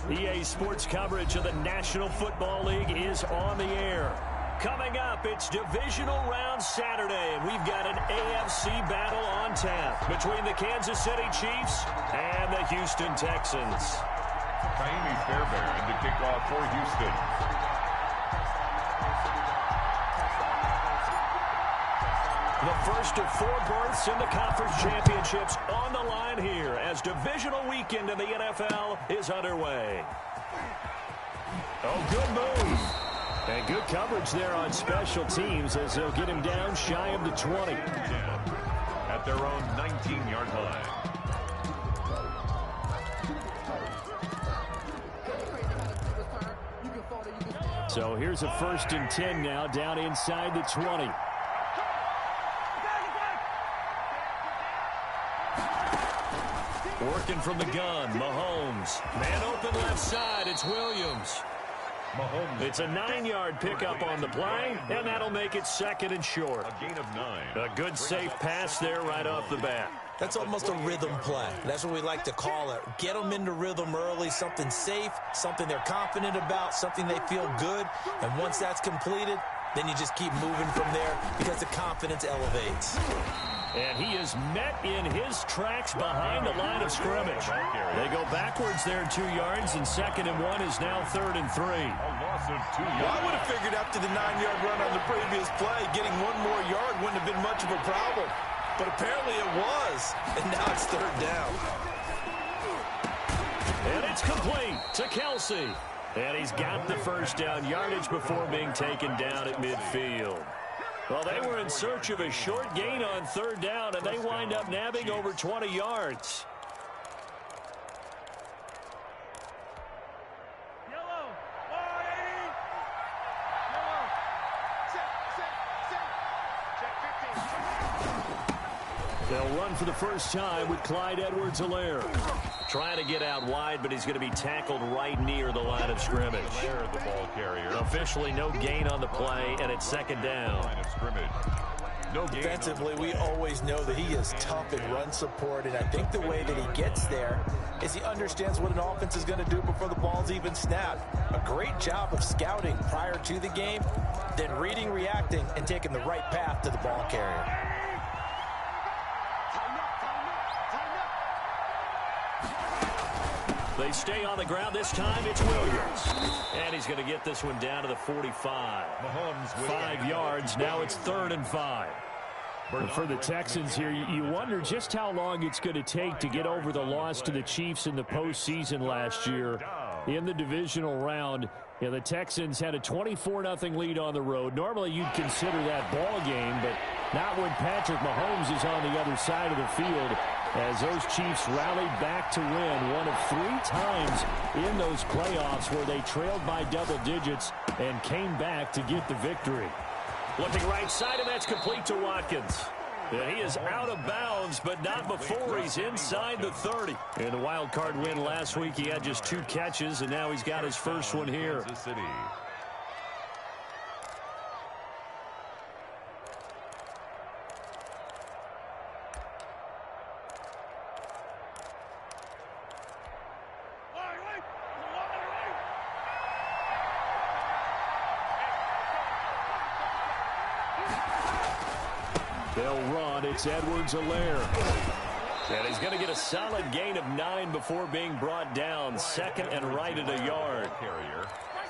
EA Sports coverage of the National Football League is on the air. Coming up, it's Divisional Round Saturday, and we've got an AFC battle on tap between the Kansas City Chiefs and the Houston Texans. Miami Fairbairn to kick off for Houston. The first of 4 berths in the conference championships on the line here as divisional weekend in the NFL is underway. Oh, good move. And good coverage there on special teams as they'll get him down shy of the 20. At their own 19-yard line. So here's a 1st and 10 now down inside the 20. Working from the gun, Mahomes. Man open left side, it's Williams. Mahomes. It's a 9-yard pickup on the play, and that'll make it 2nd and short. A gain of 9. A good safe pass there right off the bat. That's almost a rhythm play. That's what we like to call it. Get them into rhythm early, something safe, something they're confident about, something they feel good. And once that's completed, then you just keep moving from there because the confidence elevates. And he is met in his tracks behind the line of scrimmage. They go backwards there 2 yards, and 2nd and 1 is now 3rd and 3. A loss of 2 yards. Well, I would have figured after the 9-yard run on the previous play, getting 1 more yard wouldn't have been much of a problem. But apparently it was, and now it's 3rd down. And it's complete to Kelsey. And he's got the 1st down yardage before being taken down at midfield. Well, they were in search of a short gain on 3rd down, and they wind up nabbing over 20 yards. They'll run for the first time with Clyde Edwards-Helaire. Trying to get out wide, but he's going to be tackled right near the line of scrimmage. The ball carrier. Officially no gain on the play, and it's 2nd down. Line of scrimmage. No gain. Defensively, we always know that he is tough in run support, and I think the way that he gets there is he understands what an offense is going to do before the ball's even snapped. A great job of scouting prior to the game, then reading, reacting, and taking the right path to the ball carrier. They stay on the ground. This time it's Williams. And he's going to get this one down to the 45. Mahomes 5 yards. Now it's 3rd and 5. And for the Texans here, you wonder just how long it's going to take to get over the loss to the Chiefs in the postseason last year in the divisional round. You know, the Texans had a 24-0 lead on the road. Normally you'd consider that ball game, but not when Patrick Mahomes is on the other side of the field, as those Chiefs rallied back to win one of 3 times in those playoffs where they trailed by double digits and came back to get the victory. Looking right side, and that's complete to Watkins. And he is out of bounds, but not before he's inside the 30. In the wild card win last week, he had just 2 catches, and now he's got his first one here. Kansas City. They'll run. It's Edwards-Helaire. And he's going to get a solid gain of 9 before being brought down. 2nd and right at a yard.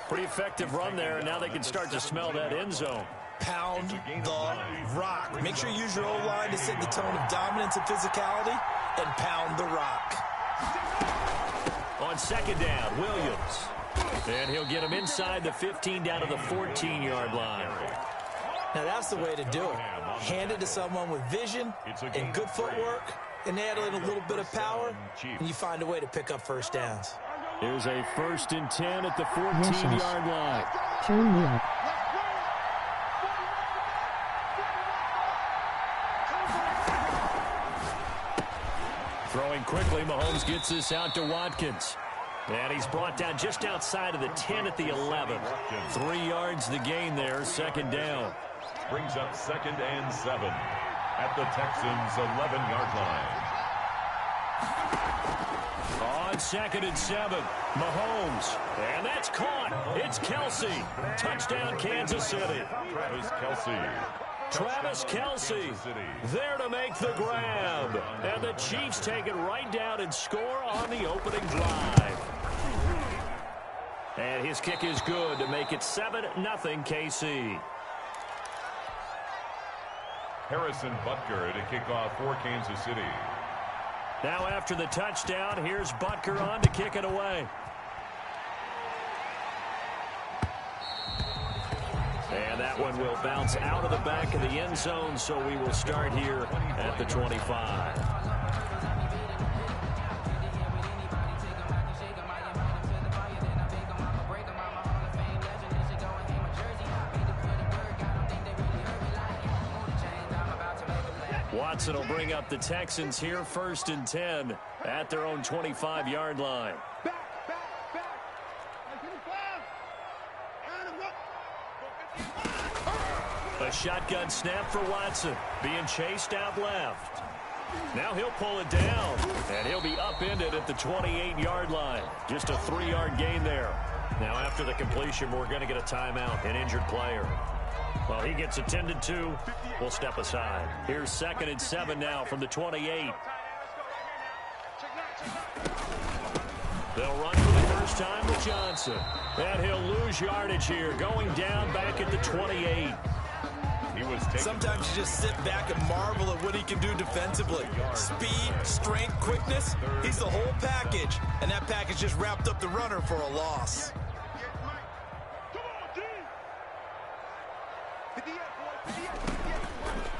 Pretty effective run there, and now they can start to smell that end zone. Pound the rock. Make sure you use your O-line to set the tone of dominance and physicality, and pound the rock. On 2nd down, Williams. And he'll get him inside the 15 down to the 14-yard line. Now that's the way to do it. Hand it to someone with vision and good footwork, and add in a little bit of power, and you find a way to pick up 1st downs. Here's a 1st and 10 at the 14-yard line. Turn me up. Throwing quickly, Mahomes gets this out to Watkins. And he's brought down just outside of the 10 at the 11. 3 yards the gain there, 2nd down. Brings up 2nd and 7 at the Texans' 11-yard line. On it's 2nd and 7. Mahomes. And that's caught. It's Kelsey. Touchdown, Kansas City. Travis Kelce there to make the grab. And the Chiefs take it right down and score on the opening drive. And his kick is good to make it 7-0 KC. Harrison Butker to kick off for Kansas City. Now after the touchdown, here's Butker on to kick it away. And that one will bounce out of the back of the end zone, so we will start here at the 25. Watson will bring up the Texans here, 1st and 10 at their own 25-yard line. A shotgun snap for Watson, being chased out left. Now he'll pull it down, and he'll be upended at the 28-yard line. Just a 3-yard gain there. Now after the completion, we're going to get a timeout, an injured player. Well, he gets attended to. We'll step aside. Here's 2nd and 7 now from the 28. They'll run for the first time with Johnson. And he'll lose yardage here, going down back at the 28. Sometimes you just sit back and marvel at what he can do defensively. Speed, strength, quickness, he's the whole package. And that package just wrapped up the runner for a loss.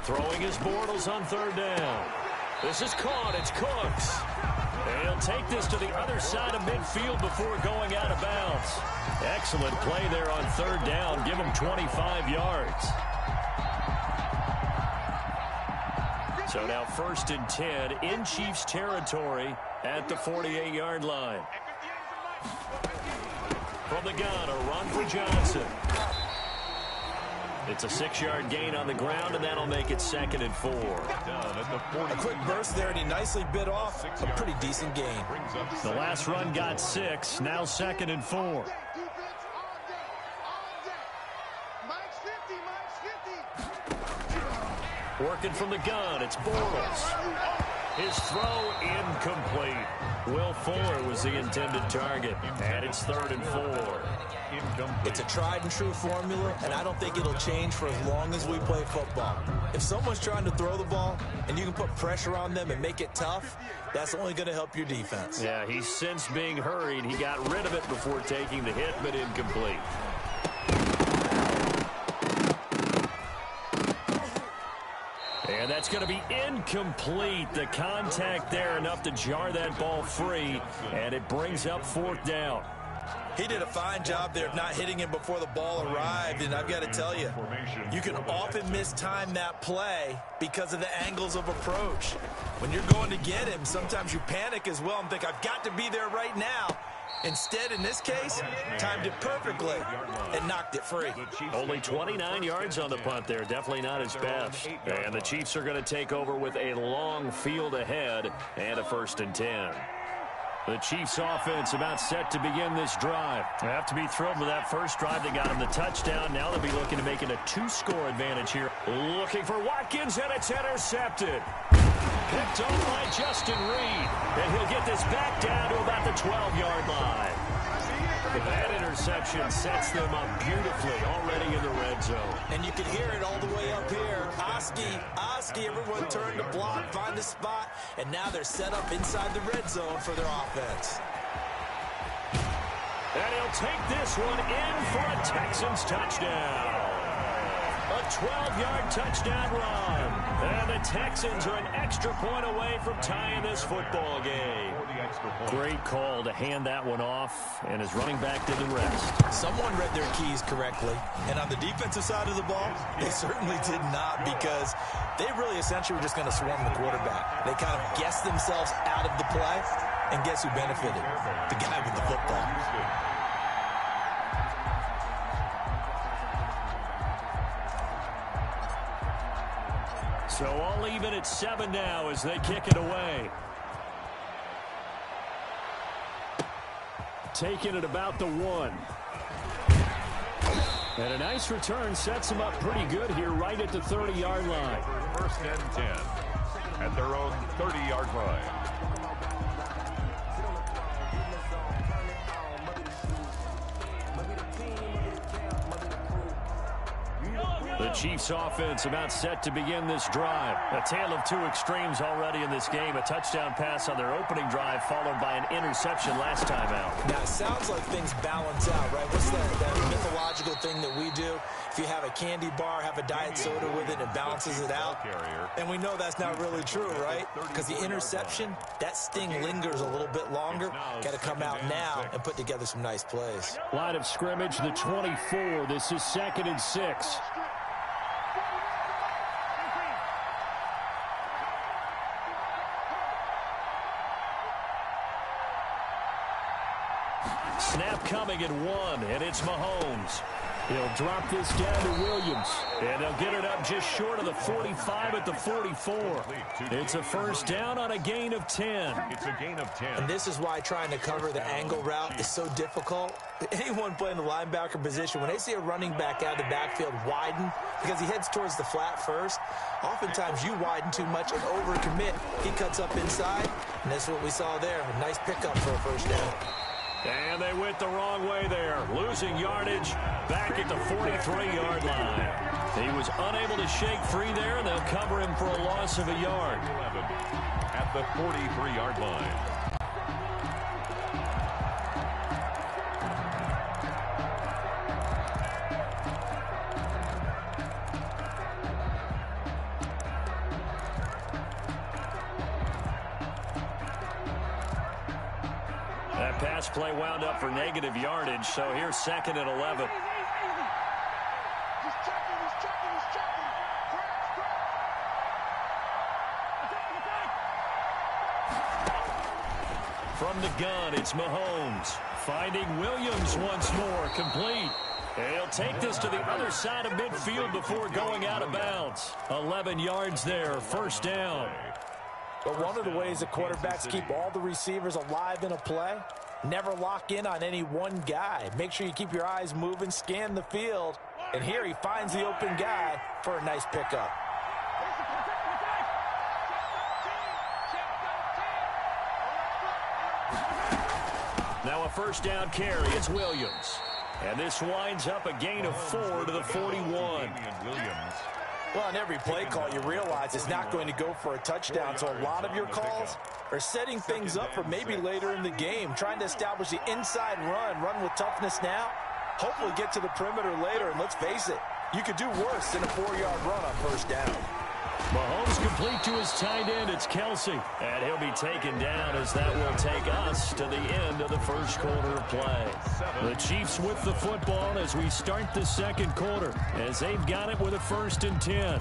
Throwing his Bortles on 3rd down. This is caught. It's Cooks. And he'll take this to the other side of midfield before going out of bounds. Excellent play there on 3rd down. Give him 25 yards. So now 1st and 10 in Chiefs territory at the 48-yard line. From the gun, a run for Johnson. It's a 6-yard gain on the ground, and that'll make it 2nd and 4. A quick burst there, and he nicely bit off a pretty decent gain. The last run got 6, now 2nd and 4. Working from the gun, it's Bortles. His throw incomplete. Will Fuller was the intended target, and it's 3rd and 4. It's a tried and true formula, and I don't think it'll change for as long as we play football. If someone's trying to throw the ball and you can put pressure on them and make it tough, that's only going to help your defense. Yeah, he's since being hurried. He got rid of it before taking the hit, but incomplete. And that's going to be incomplete. The contact there enough to jar that ball free, and it brings up 4th down. He did a fine job there of not hitting him before the ball arrived, and I've got to tell you, you can often mistime that play because of the angles of approach. When you're going to get him, sometimes you panic as well and think, I've got to be there right now. Instead, in this case, timed it perfectly and knocked it free. Only 29 yards on the punt there. Definitely not his best. And the Chiefs are going to take over with a long field ahead and a 1st and 10. The Chiefs offense about set to begin this drive. They have to be thrilled with that first drive. They got him the touchdown. Now they'll be looking to make it a 2-score advantage here. Looking for Watkins, and it's intercepted. Picked off by Justin Reed. And he'll get this back down to about the 12-yard line. That interception sets them up beautifully already in the red zone. And you can hear it all the way up here. Oski, everyone turned to block, find a spot, and now they're set up inside the red zone for their offense. And he'll take this one in for a Texans touchdown. A 12-yard touchdown run. And the Texans are an extra point away from tying this football game. Great call to hand that one off, and his running back did the rest. Someone read their keys correctly, and on the defensive side of the ball, they certainly did not, because they really essentially were just going to swarm the quarterback. They kind of guessed themselves out of the play, and guess who benefited? The guy with the football. So all even at 7 now as they kick it away. taken at about the 1. And a nice return sets them up pretty good here right at the 30-yard line. First and 10 at their own 30-yard line. The Chiefs offense about set to begin this drive. A tale of two extremes already in this game. A touchdown pass on their opening drive followed by an interception last time out. Now, it sounds like things balance out, right? What's that mythological thing that we do? If you have a candy bar, have a diet soda with it, it balances it out. And we know that's not really true, right? Because the interception, that sting lingers a little bit longer. Got to come out now and put together some nice plays. Line of scrimmage, the 24. This is 2nd and 6. Snap coming at 1, and it's Mahomes. He'll drop this down to Williams, and they'll get it up just short of the 45 at the 44. It's a first down on a gain of 10. It's a gain of 10. And this is why trying to cover the angle route is so difficult. Anyone playing the linebacker position, when they see a running back out of the backfield widen because he heads towards the flat first, oftentimes you widen too much and overcommit. He cuts up inside, and that's what we saw there. A nice pickup for a first down. And they went the wrong way there, losing yardage back at the 43-yard line. He was unable to shake free there, and they'll cover him for a loss of a yard. 11 at the 43-yard line. Pass play wound up for negative yardage, so here's 2nd and 11. From the gun, it's Mahomes. Finding Williams once more, complete. And he'll take this to the other side of midfield before going out of bounds. 11 yards there, first down. But one of the ways that quarterbacks keep all the receivers alive in a play, never lock in on any one guy. Make sure you keep your eyes moving, scan the field. And here he finds the open guy for a nice pickup. Now a first down carry. It's Williams. And this winds up a gain of 4 to the 41. Well, on every play call, you realize it's not going to go for a touchdown. So a lot of your calls are setting things up for maybe later in the game, trying to establish the inside run with toughness now, hopefully get to the perimeter later. And let's face it, you could do worse than a 4-yard run on first down. Mahomes complete to his tight end. It's Kelsey. And he'll be taken down as that will take us to the end of the first quarter of play. The Chiefs with the football as we start the second quarter, as they've got it with a 1st and 10.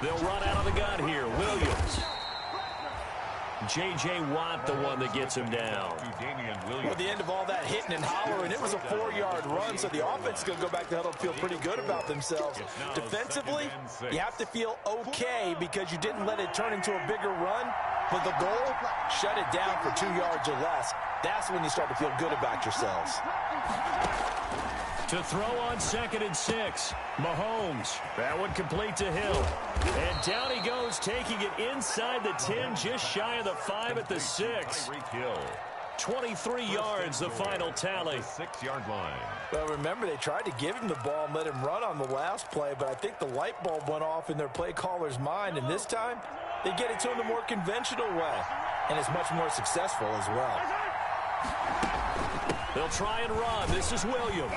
They'll run out of the gun here. Williams. J.J. Watt, the one that gets him down. Well, the end of all that hitting and hollering, it was a 4-yard run, so the offense is going to go back to the huddle and feel pretty good about themselves. Defensively, you have to feel okay because you didn't let it turn into a bigger run, but the goal, shut it down for 2 yards or less. That's when you start to feel good about yourselves. To throw on 2nd and 6. Mahomes. That one complete to Hill. And down he goes, taking it inside the 10, just shy of the 5 at the 6. 23 yards, the final tally. 6-yard line. Well, remember, they tried to give him the ball and let him run on the last play, but I think the light bulb went off in their play caller's mind, and this time, they get it to him the more conventional way, and it's much more successful as well. They'll try and run. This is Williams.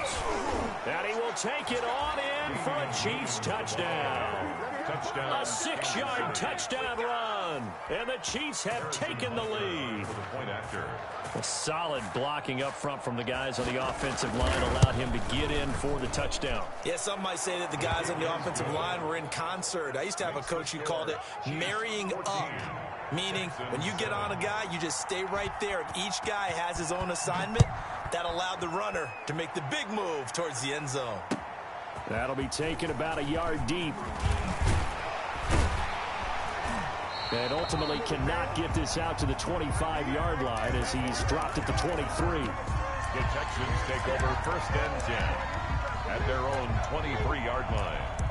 And he will take it on in for a Chiefs touchdown. Touchdown. A 6-yard touchdown run. And the Chiefs have taken the lead. For the point after. A solid blocking up front from the guys on the offensive line allowed him to get in for the touchdown. Yeah, some might say that the guys on the offensive line were in concert. I used to have a coach who called it marrying up. Meaning, when you get on a guy, you just stay right there. If each guy has his own assignment, that allowed the runner to make the big move towards the end zone. That'll be taken about a yard deep. And ultimately cannot get this out to the 25-yard line as he's dropped at the 23. The Texans take over 1st and 10 at their own 23-yard line.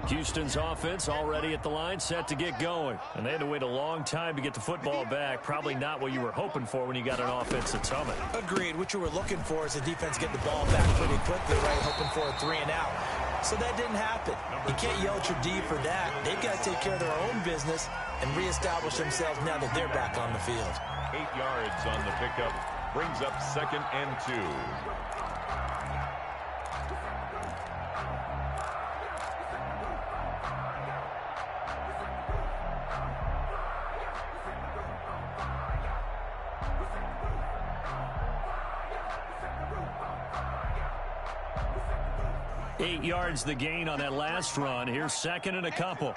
Houston's offense already at the line, set to get going. And they had to wait a long time to get the football back. Probably not what you were hoping for when you got an offense that's humming. Agreed. What you were looking for is the defense getting the ball back pretty quickly, right? Hoping for a 3 and out. So that didn't happen. You can't yell at your D for that. They've got to take care of their own business and reestablish themselves now that they're back on the field. 8 yards on the pickup. Brings up 2nd and 2. Eight yards the gain on that last run. Here's 2nd and a couple.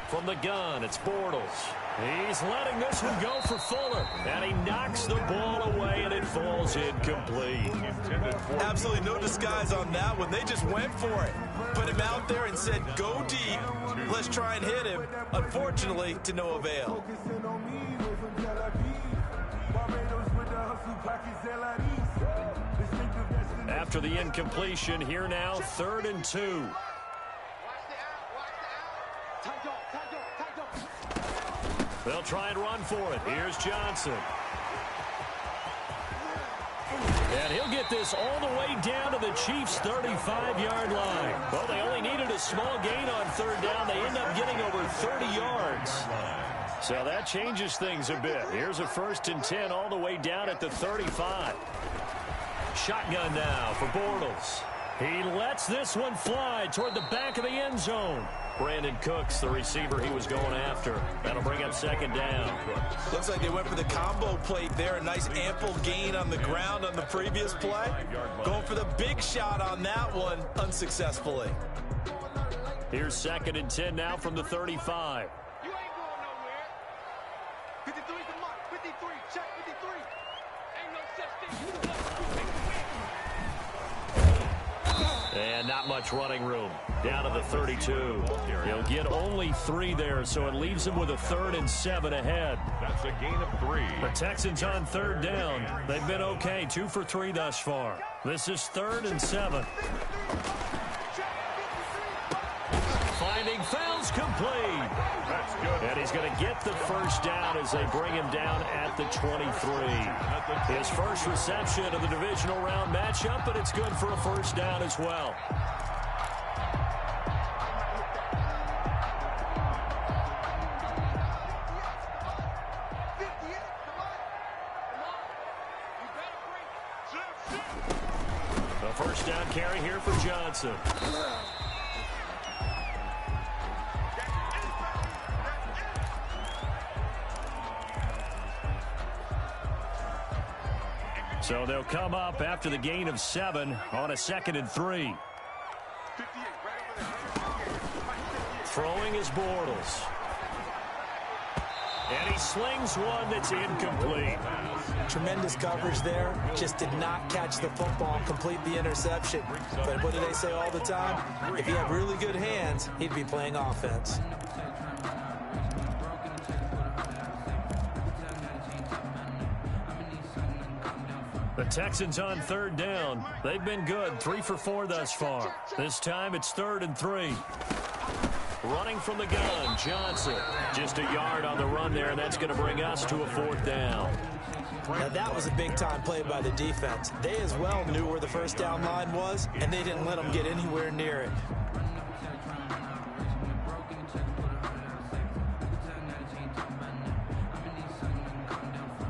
From the gun, it's Bortles. He's letting this one go for Fuller. And he knocks the ball away, and it falls incomplete. Absolutely no disguise on that one. They just went for it. Put him out there and said, go deep. Let's try and hit him. Unfortunately, to no avail. After the incompletion, here now, 3rd and 2. They'll try and run for it. Here's Johnson. And he'll get this all the way down to the Chiefs' 35-yard line. Well, they only needed a small gain on 3rd down. They end up getting over 30 yards. So that changes things a bit. Here's a 1st and 10 all the way down at the 35. Shotgun now for Bortles. He lets this one fly toward the back of the end zone. Brandon Cooks, the receiver he was going after. That'll bring up 2nd down. Looks like they went for the combo plate there. A nice ample gain on the ground on the previous play. Going for the big shot on that one unsuccessfully. Here's 2nd and 10 now from the 35. You ain't going nowhere. 53's the mark. 53. Check 53. Ain't no such thing. And not much running room. Down to the 32. He'll get only 3 there, so it leaves him with a 3rd and 7 ahead. That's a gain of 3. The Texans on 3rd down. They've been okay, 2 for 3 thus far. This is 3rd and 7. Finding fouls complete. That's good. And he's going to get the 1st down as they bring him down at the 23. His first reception of the divisional round matchup, but it's good for a 1st down as well. A 1st down carry here for Johnson. So they'll come up after the gain of 7 on a 2nd and 3. Throwing is Bortles. And he slings one that's incomplete. Tremendous coverage there. Just did not catch the football and complete the interception. But what do they say all the time? If he had really good hands, he'd be playing offense. The Texans on 3rd down. They've been good, 3 for 4 thus far. This time it's 3rd and 3. Running from the gun, Johnson. Just a yard on the run there, and that's going to bring us to a 4th down. Now that was a big-time play by the defense. They as well knew where the 1st down line was, and they didn't let them get anywhere near it.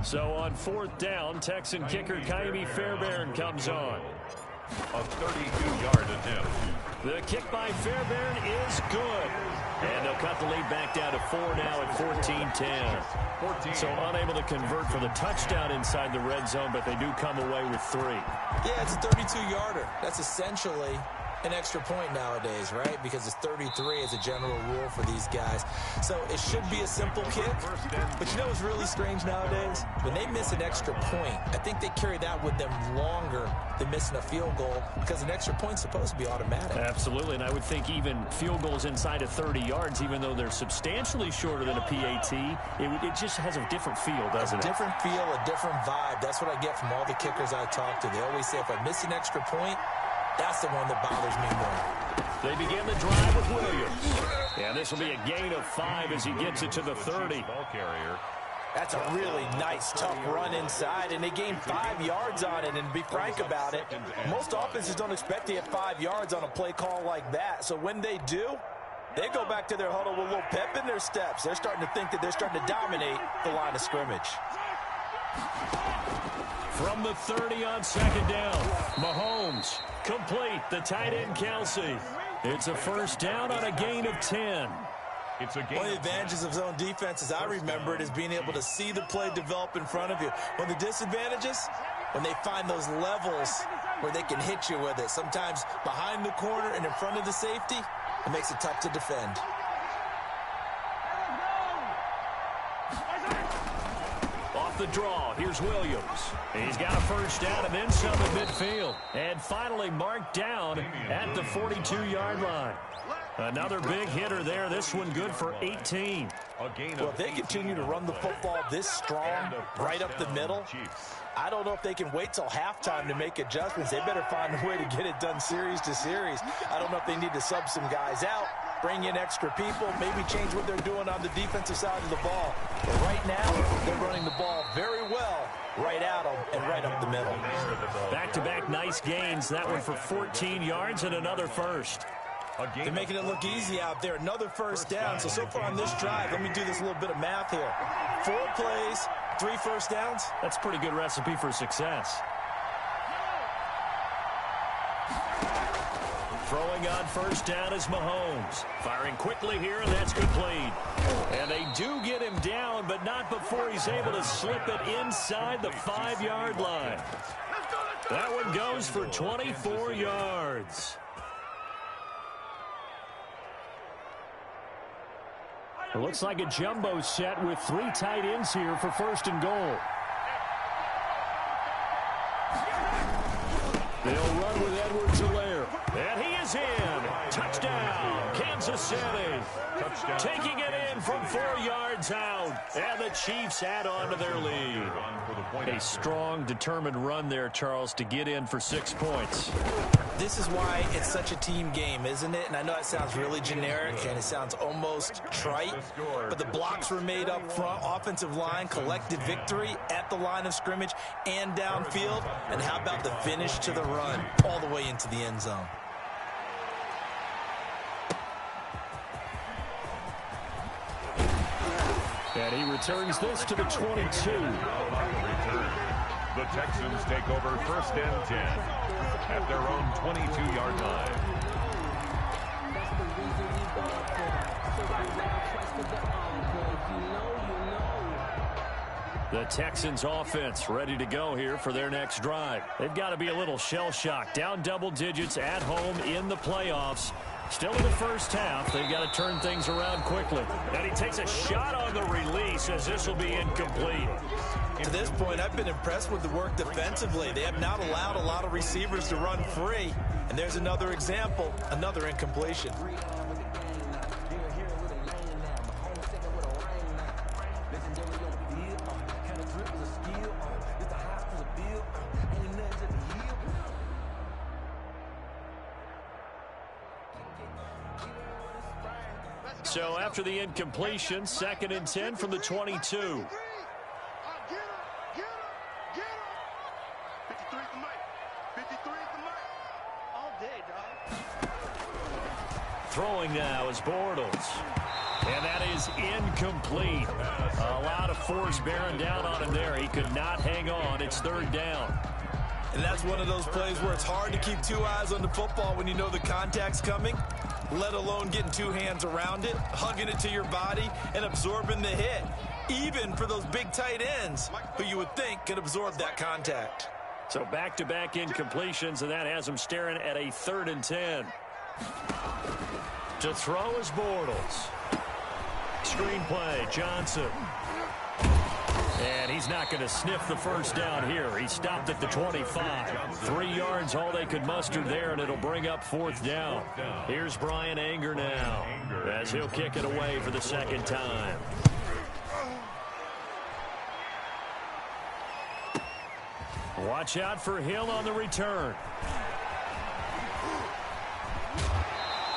So on 4th down, Texan kicker Kaimi Fairbairn comes on. A 32-yard attempt. The kick by Fairbairn is good. And they'll cut the lead back down to 4 now at 14-10. So unable to convert for the touchdown inside the red zone, but they do come away with 3. Yeah, it's a 32-yarder. That's essentially an extra point nowadays, right? Because it's 33 as a general rule for these guys. So it should be a simple kick. But you know what's really strange nowadays? When they miss an extra point, I think they carry that with them longer than missing a field goal because an extra point's supposed to be automatic. Absolutely, and I would think even field goals inside of 30 yards, even though they're substantially shorter than a PAT, it just has a different feel, doesn't it? A different feel, a different vibe. That's what I get from all the kickers I talk to. They always say, if I miss an extra point, that's the one that bothers me more. They begin the drive with Williams. And this will be a gain of 5 as he gets it to the 30. Ball carrier. That's a really nice, tough run inside, and they gained 5 yards on it. And to be frank about it, most offenses don't expect to get 5 yards on a play call like that. So when they do, they go back to their huddle with a little pep in their steps. They're starting to think that they're starting to dominate the line of scrimmage. From the 30 on second down, Mahomes complete, the tight end Kelsey. It's a first down on a gain of 10. It's a One of the advantages of zone defense, as I remember it, is being able to see the play develop in front of you. One of the disadvantages, when they find those levels where they can hit you with it, sometimes behind the corner and in front of the safety, it makes it tough to defend. The draw. Here's Williams. He's got a first down and then some at midfield. And finally marked down at the 42-yard line. Another big hitter there. This one good for 18. Well, if they continue to run the football this strong, right up the middle, I don't know if they can wait till halftime to make adjustments. They better find a way to get it done series to series. I don't know if they need to sub some guys out, bring in extra people, maybe change what they're doing on the defensive side of the ball. But right now, they're running the ball very well right at them and right up the middle. Back-to-back nice gains. That one for 14 yards and another first. They're making it look easy out there. Another first down. So far on this drive, let me do this little bit of math here. 4 plays, 3 first downs. That's a pretty good recipe for success. Throwing on first down is Mahomes. Firing quickly here, and that's complete. And they do get him down, but not before he's able to slip it inside the 5-yard line. That one goes for 24 yards. It looks like a jumbo set with 3 tight ends here for first and goal. They'll run with Edwards-Helaire. And he is in. Touchdown, Kansas City. Touchdown. Taking it in from 4 yards out. And the Chiefs add on to their lead. A strong, determined run there, Charles, to get in for 6 points. This is why it's such a team game, isn't it? And I know it sounds really generic and it sounds almost trite, but the blocks were made up front, offensive line, collected victory at the line of scrimmage and downfield. And how about the finish to the run all the way into the end zone? And he returns this to the 22. The Texans take over first and 10 at their own 22-yard line. The Texans offense ready to go here for their next drive. They've got to be a little shell-shocked. Down double digits at home in the playoffs. Still in the first half. They've got to turn things around quickly. And he takes a shot on the release as this will be incomplete. To this point, I've been impressed with the work defensively. They have not allowed a lot of receivers to run free. And there's another example, another incompletion. So after the incompletion, 2nd and 10 from the 22. Throwing now is Bortles. And that is incomplete. A lot of force bearing down on him there. He could not hang on. It's 3rd down. And that's one of those plays where it's hard to keep two eyes on the football when you know the contact's coming, let alone getting two hands around it, hugging it to your body, and absorbing the hit, even for those big tight ends who you would think could absorb that contact. So back-to-back incompletions, and that has him staring at a 3rd and 10. To throw is Bortles. Screenplay, Johnson. And he's not going to sniff the first down here. He stopped at the 25. 3 yards, all they could muster there, and it'll bring up 4th down. Here's Brian Anger now, as he'll kick it away for the 2nd time. Watch out for Hill on the return.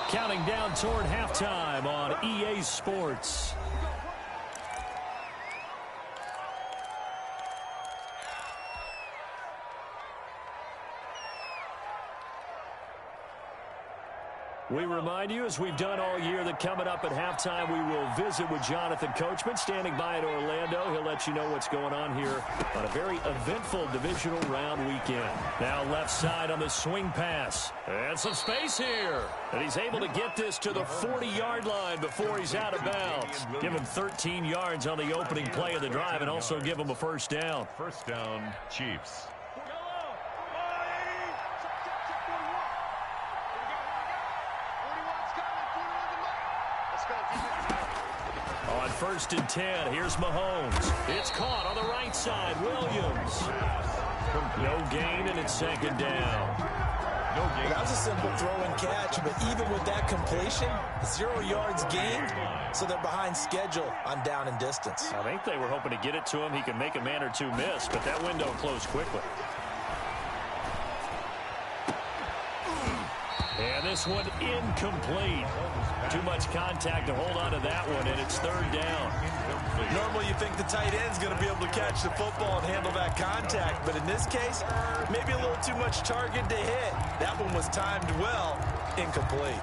Counting down toward halftime on EA Sports. We remind you, as we've done all year, that coming up at halftime, we will visit with Jonathan Coachman, standing by in Orlando. He'll let you know what's going on here on a very eventful divisional round weekend. Now left side on the swing pass. And some space here. And he's able to get this to the 40-yard line before he's out of bounds. Give him 13 yards on the opening play of the drive and also give him a first down. First down, Chiefs. On 1st and 10, here's Mahomes. It's caught on the right side. Williams. No gain, and it's 2nd down. No gain. That was a simple throw and catch, but even with that completion, 0 yards gained, so they're behind schedule on down and distance. I think they were hoping to get it to him. He could make a man or two miss, but that window closed quickly. And this one incomplete. Too much contact to hold on to that one, and it's 3rd down. Normally you think the tight end's going to be able to catch the football and handle that contact, but in this case, maybe a little too much target to hit. That one was timed well, incomplete.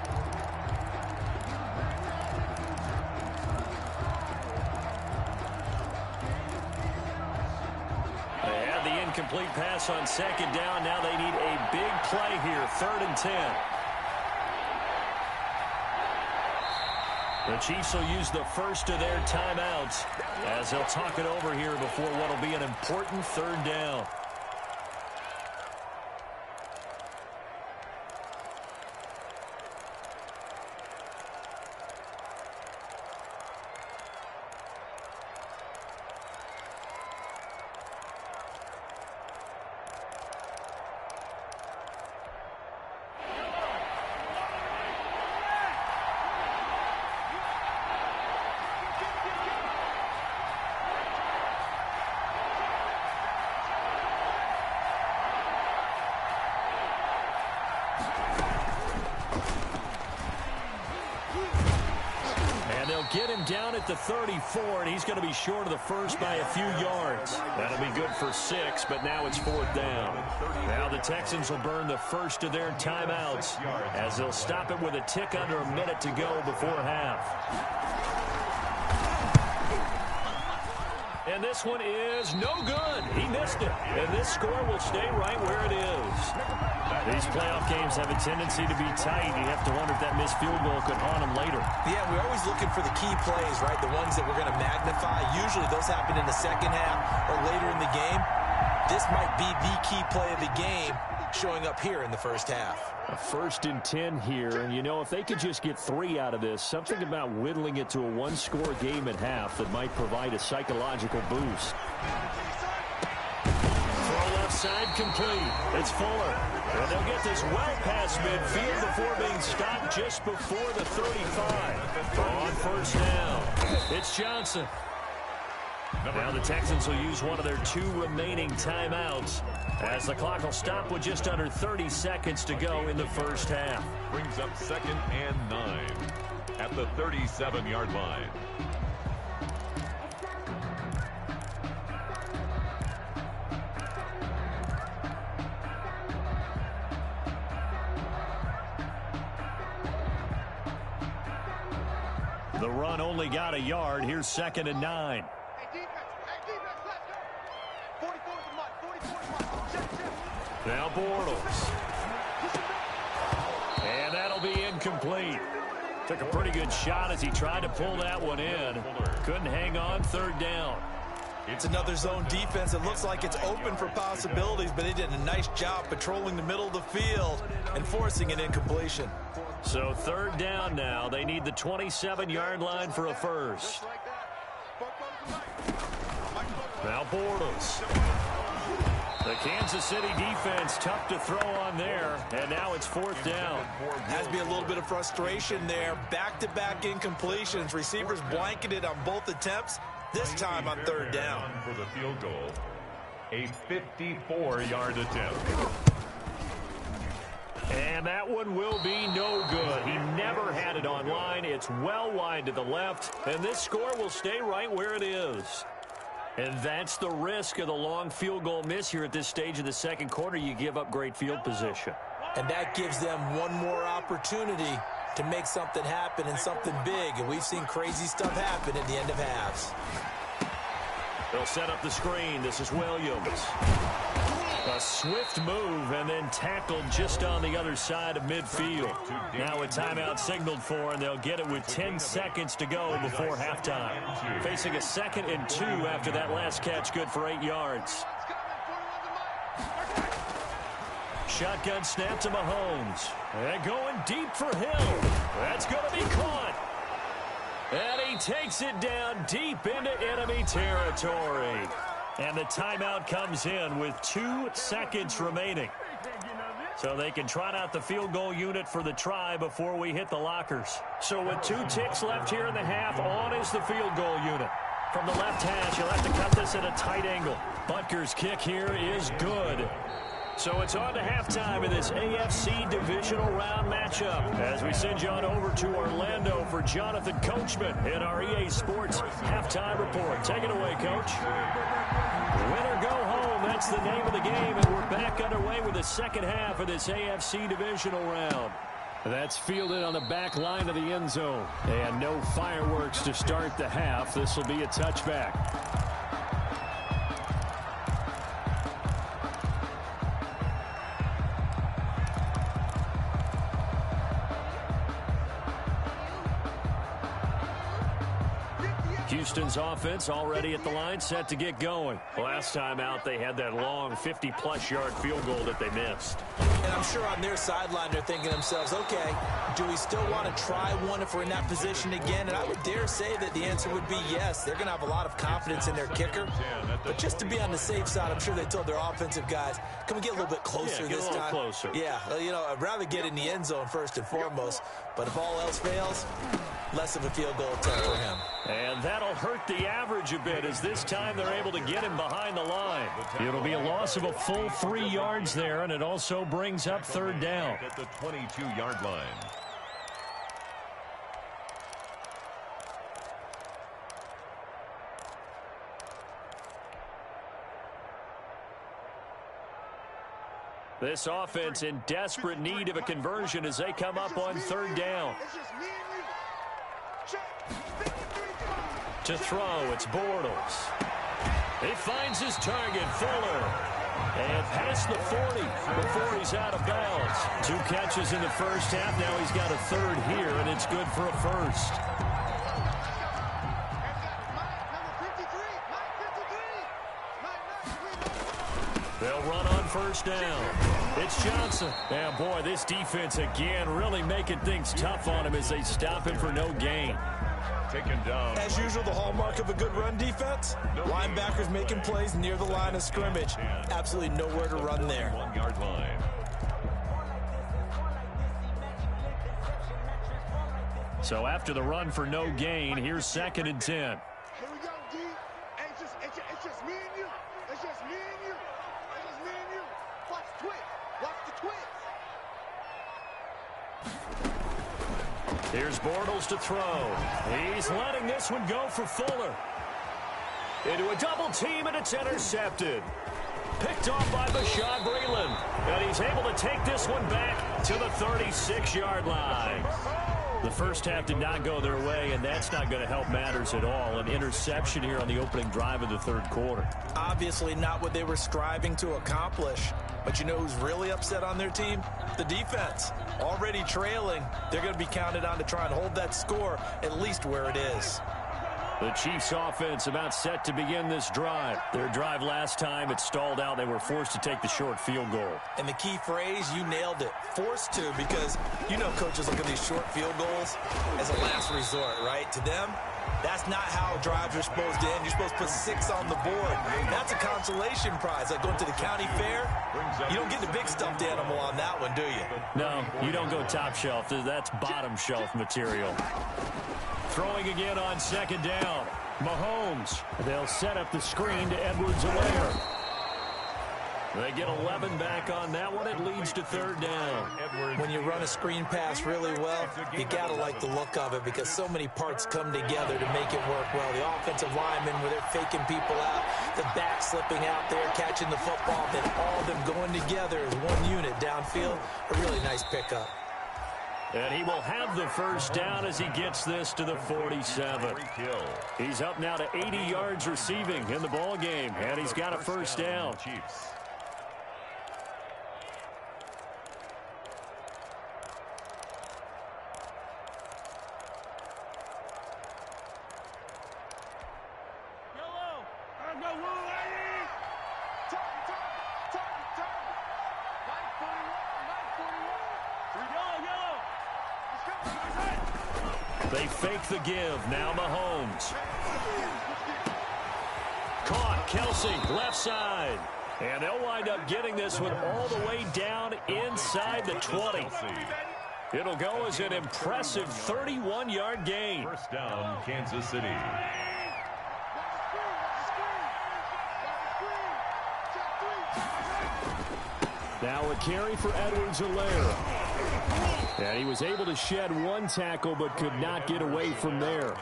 They had the incomplete pass on 2nd down. Now they need a big play here, 3rd and 10. The Chiefs will use the first of their timeouts as they'll talk it over here before what will be an important 3rd down. Get him down at the 34, and he's going to be short of the first by a few yards. That'll be good for 6, but now it's 4th down. Now the Texans will burn the first of their timeouts as they'll stop it with a tick under a minute to go before half. And this one is no good. He missed it. And this score will stay right where it is. These playoff games have a tendency to be tight. You have to wonder if that missed field goal could haunt them later. Yeah, we're always looking for the key plays, right? The ones that we're going to magnify. Usually those happen in the 2nd half or later in the game. This might be the key play of the game showing up here in the 1st half. A 1st and 10 here, and you know, if they could just get 3 out of this, something about whittling it to a 1-score game at half that might provide a psychological boost. Throw left side complete. It's Fuller. And they'll get this well past midfield before being stopped just before the 35. On 1st down, it's Johnson. Now the Texans will use one of their 2 remaining timeouts as the clock will stop with just under 30 seconds to go in the 1st half. Brings up 2nd and 9 at the 37-yard line. The run only got a yard. Here's 2nd and 9. Hey, defense, let's go. 44 is the mark, 44 is the mark. Check. Now Bortles. And that'll be incomplete. Took a pretty good shot as he tried to pull that one in. Couldn't hang on. Third down. It's another zone defense. It looks like it's open for possibilities, but they did a nice job patrolling the middle of the field and forcing an incompletion. So third down now. They need the 27-yard line for a first. Now Bortles. The Kansas City defense tough to throw on there, and now it's fourth down. Has to be a little bit of frustration there. Back-to-back incompletions. Receivers blanketed on both attempts, this time on third down. For the field goal, a 54-yard attempt. And that one will be no good. He never had it on line. It's well wide to the left, and this score will stay right where it is. And that's the risk of the long field goal miss here at this stage of the second quarter. You give up great field position. And that gives them one more opportunity to make something happen and something big. And we've seen crazy stuff happen at the end of halves. They'll set up the screen. This is Williams. A swift move and then tackled just on the other side of midfield. Now a timeout signaled for, and they'll get it with 10 seconds to go before halftime. Facing a 2nd and 2 after that last catch, good for 8 yards. Shotgun snap to Mahomes. And going deep for Hill. That's going to be caught. And he takes it down deep into enemy territory. And the timeout comes in with 2 seconds remaining. So they can trot out the field goal unit for the try before we hit the lockers. So with 2 ticks left here in the half, on is the field goal unit. From the left hash, you'll have to cut this at a tight angle. Butker's kick here is good. So it's on to halftime in this AFC divisional round matchup as we send you on over to Orlando for Jonathan Coachman in our EA Sports halftime report. Take it away, Coach. Win or go home, that's the name of the game, and we're back underway with the second half of this AFC divisional round. That's fielded on the back line of the end zone. And no fireworks to start the half. This will be a touchback. Houston's offense already at the line, set to get going. Last time out, they had that long 50-plus yard field goal that they missed. And I'm sure on their sideline, they're thinking to themselves, okay, do we still want to try one if we're in that position again? And I would dare say that the answer would be yes. They're going to have a lot of confidence in their kicker. But just to be on the safe side, I'm sure they told their offensive guys, can we get a little bit closer this time? Get a little closer. Yeah, you know, I'd rather get in the end zone first and foremost. But if all else fails, less of a field goal attempt for him. And that'll hurt the average a bit as this time they're able to get him behind the line. It'll be a loss of a full 3 yards there, and it also brings up third down. At the 22-yard line. This offense in desperate need of a conversion as they come up on third down. To throw, it's Bortles. He finds his target, Fuller. And past the 40 before he's out of bounds. 2 catches in the first half. Now he's got a third here, and it's good for a first. They'll run on first down. It's Johnson. And boy, this defense again really making things tough on him as they stop him for no gain. Taken down. As usual, the hallmark of a good run defense. Linebackers making plays near the line of scrimmage. Absolutely nowhere to run there. 1-yard line. So after the run for no gain, here's 2nd and 10. Here we go, D. Hey, it's just me and you. It's just me and you. It's just me and you. Watch the twist. Watch the twist. Here's Bortles to throw. He's letting this one go for Fuller. Into a double team, and it's intercepted. Picked off by Bashaud Breeland. And he's able to take this one back to the 36-yard line. The first half did not go their way, and that's not going to help matters at all. An interception here on the opening drive of the third quarter. Obviously not what they were striving to accomplish. But you know who's really upset on their team? The defense. Already trailing, they're going to be counted on to try and hold that score at least where it is. The Chiefs offense about set to begin this drive. Their drive last time, it stalled out. They were forced to take the short field goal. And the key phrase, you nailed it. Forced to, because you know coaches look at these short field goals as a last resort, right? To them, that's not how drives are supposed to end. You're supposed to put 6 on the board. That's a consolation prize. Like going to the county fair, you don't get the big stuffed animal on that one, do you? No, you don't go top shelf. That's bottom shelf material. Throwing again on second down. Mahomes. They'll set up the screen to Edwards-Helaire. They get 11 back on that one. It leads to third down. When you run a screen pass really well, you got to like the look of it because so many parts come together to make it work well. The offensive linemen, where they're faking people out, the back slipping out there, catching the football, then all of them going together as one unit downfield. A really nice pickup. And he will have the first down as he gets this to the 47. He's up now to 80 yards receiving in the ball game, and he's got a first down. They fake the give. Now Mahomes. Caught. Kelsey, left side. And they'll wind up getting this one all the way down inside the 20. It'll go as an impressive 31-yard gain. First down, Kansas City. Now a carry for Edwards-Helaire. And he was able to shed one tackle but could not get away from there.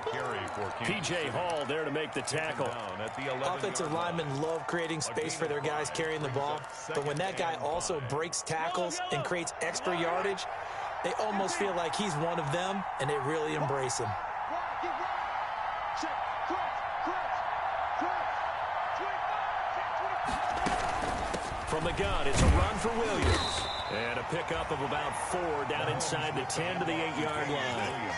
P.J. Hall there to make the tackle. Offensive linemen love creating space for their guys carrying the ball. But when that guy also breaks tackles and creates extra yardage, they almost feel like he's one of them, and they really embrace him. From the gun, it's a run for Williams. And a pickup of about 4 down inside the 10 to the 8-yard line.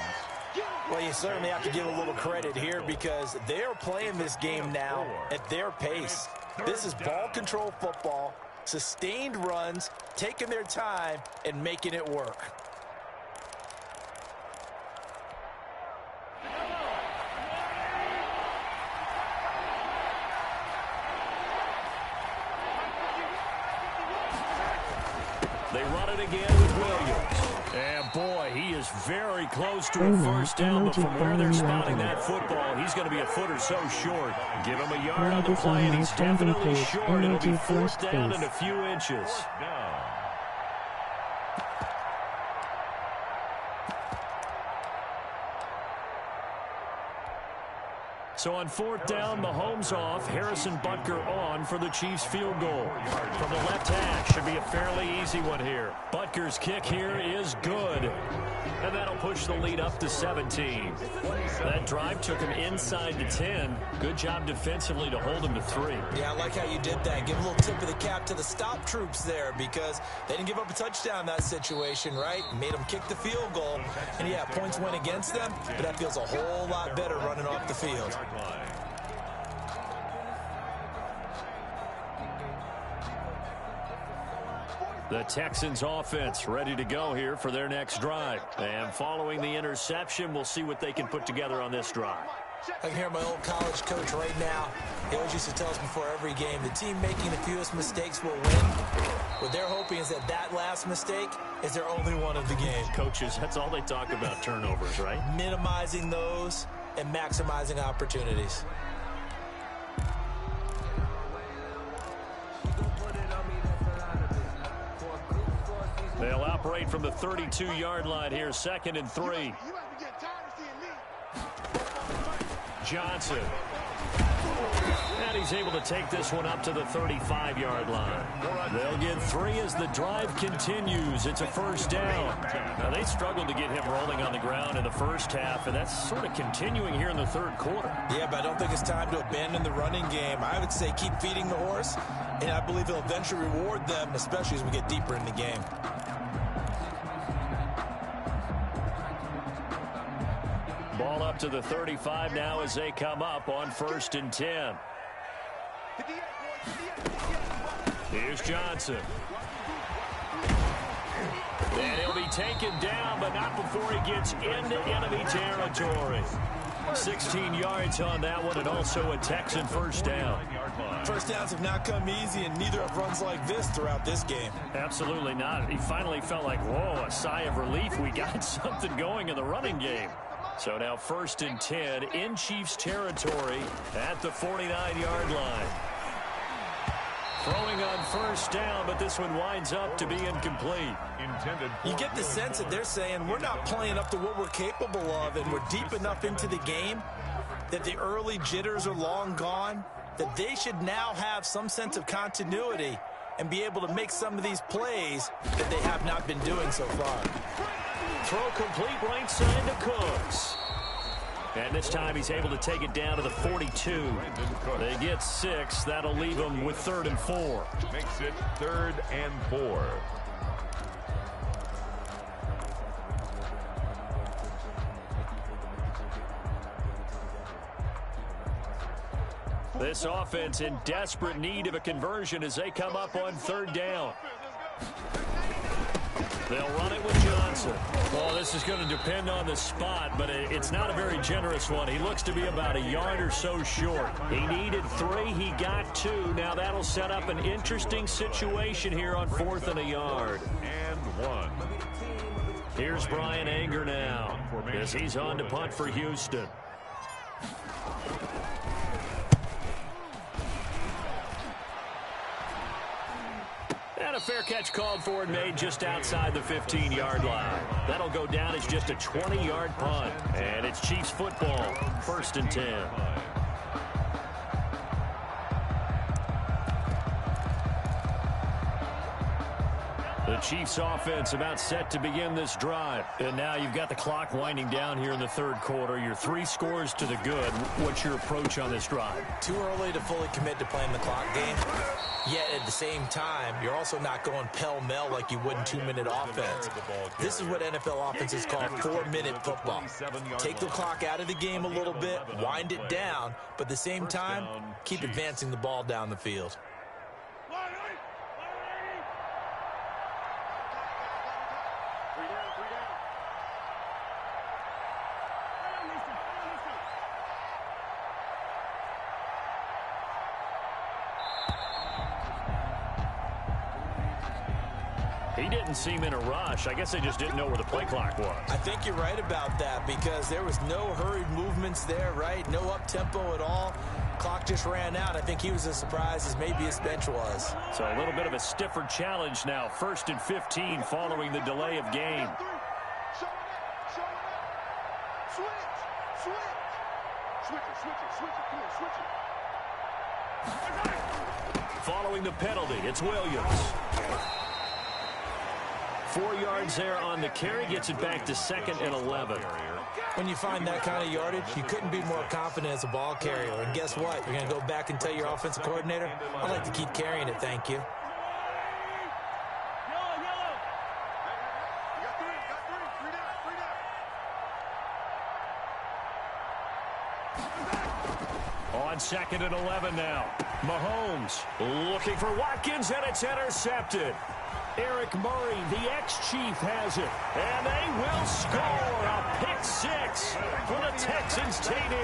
Well, you certainly have to give a little credit here because they're playing this game now at their pace. This is ball control football, sustained runs, taking their time, and making it work. They run it again with Williams. And boy, he is very close to a first down, but from where they're spotting that football, he's going to be a foot or so short. Give him a yard on the play, and he's definitely short. It'll be fourth down and a few inches. So on fourth down, Mahomes off, Harrison Butker on for the Chiefs field goal. From the left hash, should be a fairly easy one here. Butker's kick here is good. And that'll push the lead up to 17. That drive took him inside the 10. Good job defensively to hold him to 3. Yeah, I like how you did that. Give a little tip of the cap to the stop troops there because they didn't give up a touchdown in that situation, right? Made them kick the field goal. And yeah, points went against them, but that feels a whole lot better running off the field. The Texans offense ready to go here for their next drive. And following the interception, we'll see what they can put together on this drive. I can hear my old college coach right now. He always used to tell us before every game, the team making the fewest mistakes will win. What they're hoping is that that last mistake is their only one of the game. Coaches, that's all they talk about, turnovers, right? Minimizing those and maximizing opportunities. They'll operate from the 32-yard line here, 2nd and 3. Johnson. And he's able to take this one up to the 35-yard line. They'll get 3 as the drive continues. It's a first down. Now, they struggled to get him rolling on the ground in the first half, and that's sort of continuing here in the third quarter. Yeah, but I don't think it's time to abandon the running game. I would say keep feeding the horse, and I believe he'll eventually reward them, especially as we get deeper in the game. Ball up to the 35 now as they come up on 1st and 10. Here's Johnson. And he'll be taken down, but not before he gets into enemy territory. 16 yards on that one, and also a Texan first down. First downs have not come easy, and neither have runs like this throughout this game. Absolutely not. He finally felt like, whoa, a sigh of relief. We got something going in the running game. So now 1st and 10 in Chiefs territory at the 49-yard line. Throwing on first down, but this one winds up to be incomplete. You get the sense that they're saying we're not playing up to what we're capable of, and we're deep enough into the game that the early jitters are long gone, that they should now have some sense of continuity and be able to make some of these plays that they have not been doing so far. Throw complete right side to Cooks. And this time he's able to take it down to the 42. They get 6. That'll leave them with 3rd and 4. Makes it 3rd and 4. This offense in desperate need of a conversion as they come up on 3rd down. They'll run it with Johnson. Well, this is going to depend on the spot, but it's not a very generous one. He looks to be about a yard or so short. He needed 3. He got 2. Now that'll set up an interesting situation here on 4th and a yard. And 1. Here's Brian Anger now as he's on to punt for Houston. And a fair catch called for and made just outside the 15-yard line. That'll go down as just a 20-yard punt. And it's Chiefs football, 1st and 10. The Chiefs offense about set to begin this drive. And now you've got the clock winding down here in the 3rd quarter. You're 3 scores to the good. What's your approach on this drive? Too early to fully commit to playing the clock game. Yet at the same time, you're also not going pell-mell like you would in 2-minute offense. This is what NFL offenses call 4-minute football. Take the clock out of the game a little bit, wind it down, but at the same time, keep advancing the ball down the field. He didn't seem in a rush. I guess they just didn't know where the play clock was. I think you're right about that because there was no hurried movements there, right? No up-tempo at all. Clock just ran out. I think he was as surprised as maybe his bench was. So a little bit of a stiffer challenge now. 1st and 15 following the delay of game. Following the penalty, it's Williams. 4 yards there on the carry, gets it back to 2nd and 11. When you find that kind of yardage, you couldn't be more confident as a ball carrier. And guess what? You're going to go back and tell your offensive coordinator, I'd like to keep carrying it, thank you. On 2nd and 11 now. Mahomes looking for Watkins, and it's intercepted. Eric Murray, the ex-Chief, has it. And they will score a pick 6 for the Texans TD.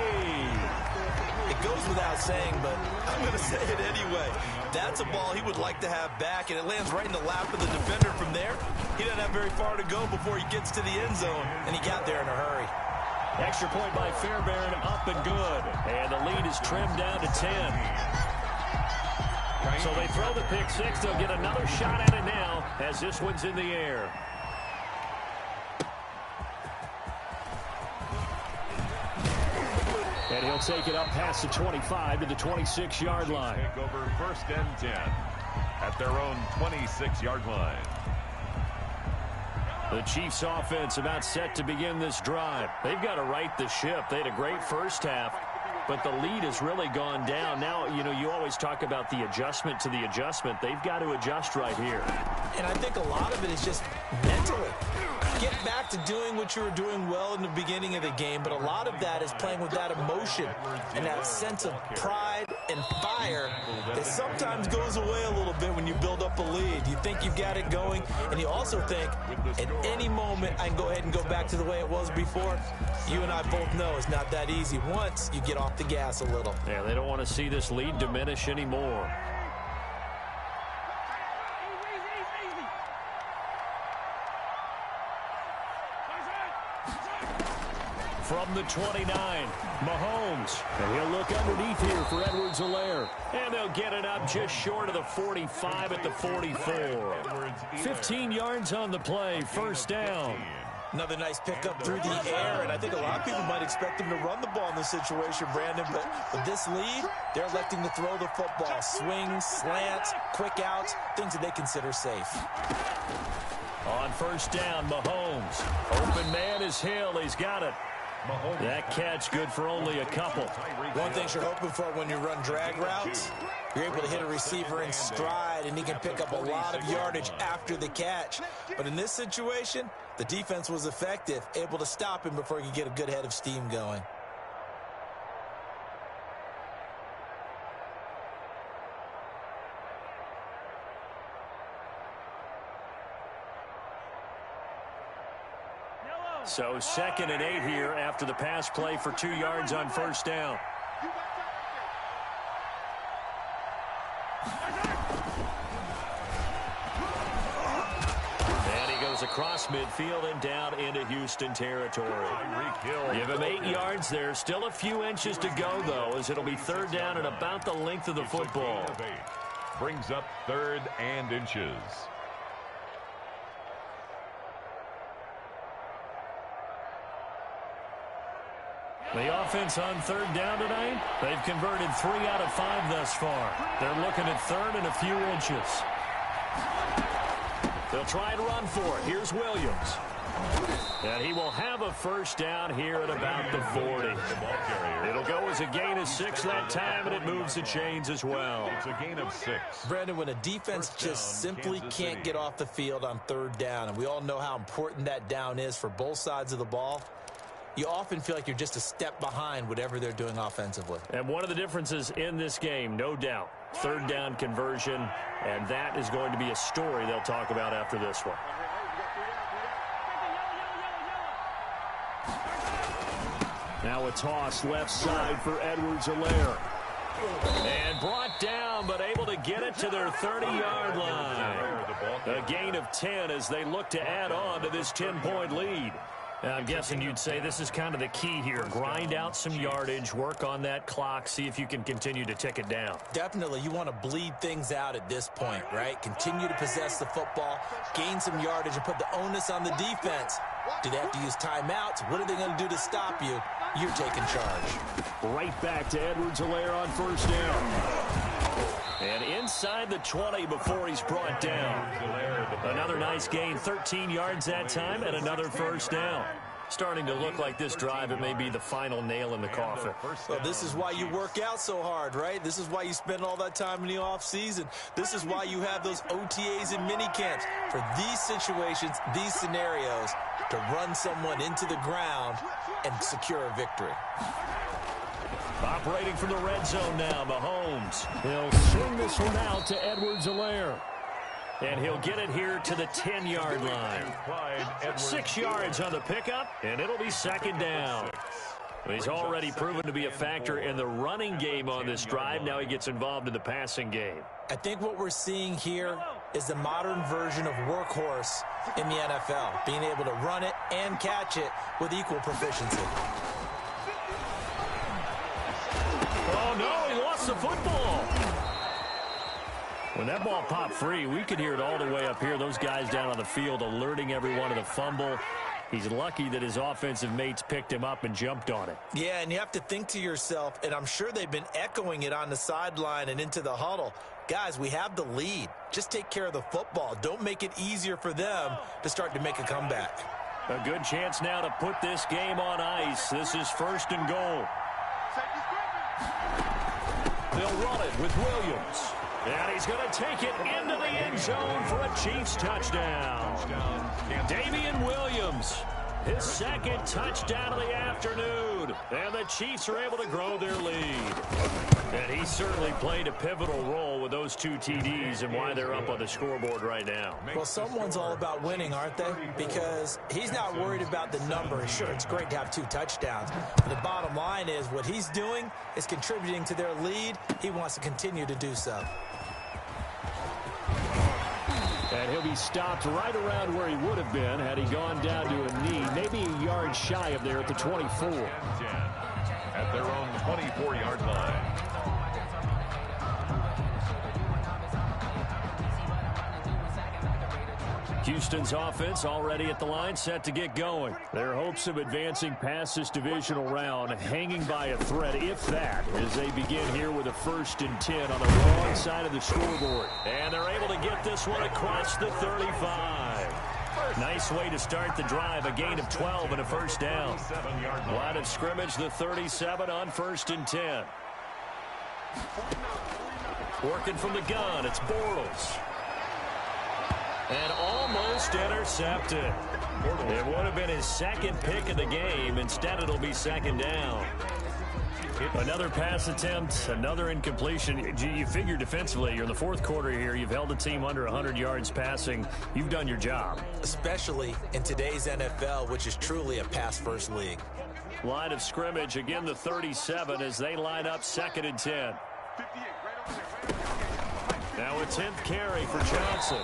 It goes without saying, but I'm going to say it anyway. That's a ball he would like to have back, and it lands right in the lap of the defender from there. He doesn't have very far to go before he gets to the end zone, and he got there in a hurry. Extra point by Fairbairn, up and good. And the lead is trimmed down to 10. So they throw the pick 6. They'll get another shot at it now as this one's in the air. And he'll take it up past the 25 to the 26-yard line. Take over 1st and 10 at their own 26-yard line. The Chiefs offense about set to begin this drive. They've got to right the ship. They had a great first half, but the lead has really gone down. Now, you know, you always talk about the adjustment to the adjustment. They've got to adjust right here. And I think a lot of it is just mentally. Get back to doing what you were doing well in the beginning of the game, but a lot of that is playing with that emotion and that sense of pride and fire that sometimes goes away a little bit when you build up a lead. You think you've got it going, and you also think at any moment I can go ahead and go back to the way it was before. You and I both know it's not that easy once you get off the gas a little. Yeah, they don't want to see this lead diminish anymore. From the 29, Mahomes. And he'll look underneath here for Edwards-Helaire. And they'll get it up just short of the 45 at the 44. 15 yards on the play, 1st down. Another nice pickup through the air, and I think a lot of people might expect him to run the ball in this situation, Brandon, but with this lead, they're electing to throw the football. Swings, slants, quick outs, things that they consider safe. On 1st down, Mahomes. Open man is Hill. He's got it. That catch good for only a couple. One thing you're hoping for when you run drag routes, you're able to hit a receiver in stride, and he can pick up a lot of yardage after the catch. But in this situation, the defense was effective, able to stop him before he could get a good head of steam going. So 2nd and 8 here after the pass play for 2 yards on 1st down. And he goes across midfield and down into Houston territory. Give him 8 yards there. Still a few inches to go, though, as it'll be 3rd down and about the length of the football. Brings up 3rd and inches. The offense on 3rd down tonight, they've converted 3 out of 5 thus far. They're looking at 3rd and a few inches. They'll try and run for it. Here's Williams. And he will have a 1st down here at about the 40. It'll go as a gain of 6 that time, and it moves the chains as well. It's a gain of 6. Brandon, when a defense just simply can't get off the field on 3rd down, and we all know how important that down is for both sides of the ball, you often feel like you're just a step behind whatever they're doing offensively. And one of the differences in this game, no doubt, 3rd down conversion, and that is going to be a story they'll talk about after this one. Now a toss left side for Edwards-Helaire. And brought down, but able to get it to their 30-yard line. A gain of 10 as they look to add on to this 10-point lead. I'm guessing you'd say this is kind of the key here. Grind out some yardage, work on that clock, see if you can continue to tick it down. Definitely. You want to bleed things out at this point, right? Continue to possess the football, gain some yardage, and put the onus on the defense. Do they have to use timeouts? What are they going to do to stop you? You're taking charge. Right back to Edwards-Helaire on 1st down. And inside the 20 before he's brought down. Another nice gain, 13 yards that time, and another 1st down. Starting to look like this drive, it may be the final nail in the coffin. Well, this is why you work out so hard, right? This is why you spend all that time in the offseason. This is why you have those OTAs and mini camps. For these situations, these scenarios, to run someone into the ground and secure a victory. Operating from the red zone now, Mahomes. He'll swing this one out to Edwards-Helaire. And he'll get it here to the 10-yard line. 6 yards on the pickup, and it'll be 2nd down. He's already proven to be a factor in the running game on this drive. Now he gets involved in the passing game. I think what we're seeing here is the modern version of workhorse in the NFL, being able to run it and catch it with equal proficiency. Oh, no, he lost the football. When that ball popped free, we could hear it all the way up here. Those guys down on the field alerting everyone of the fumble. He's lucky that his offensive mates picked him up and jumped on it. Yeah, and you have to think to yourself, and I'm sure they've been echoing it on the sideline and into the huddle. Guys, we have the lead. Just take care of the football. Don't make it easier for them to start to make a comeback. A good chance now to put this game on ice. This is 1st and goal. They'll run it with Williams. And he's going to take it into the end zone for a Chiefs touchdown. Damian Williams, his 2nd touchdown of the afternoon. And the Chiefs are able to grow their lead. And he certainly played a pivotal role with those 2 TDs and why they're up on the scoreboard right now. Well, someone's all about winning, aren't they? Because he's not worried about the number. Sure, it's great to have 2 touchdowns. But the bottom line is what he's doing is contributing to their lead. He wants to continue to do so. And he'll be stopped right around where he would have been had he gone down to a knee, maybe a yard shy of there at the 24. At their own 24-yard line. Houston's offense already at the line, set to get going. Their hopes of advancing past this divisional round hanging by a thread, if that, as they begin here with a 1st and 10 on the wrong side of the scoreboard. And they're able to get this one across the 35. Nice way to start the drive, a gain of 12 and a 1st down. Line of scrimmage, the 37 on 1st and 10. Working from the gun, it's Bortles. And almost intercepted. It would have been his 2nd pick of the game. Instead, it'll be 2nd down. Another pass attempt, another incompletion. You figure defensively, you're in the 4th quarter here. You've held the team under 100 yards passing. You've done your job. Especially in today's NFL, which is truly a pass-first league. Line of scrimmage, again the 37 as they line up 2nd and 10. Now a 10th carry for Johnson.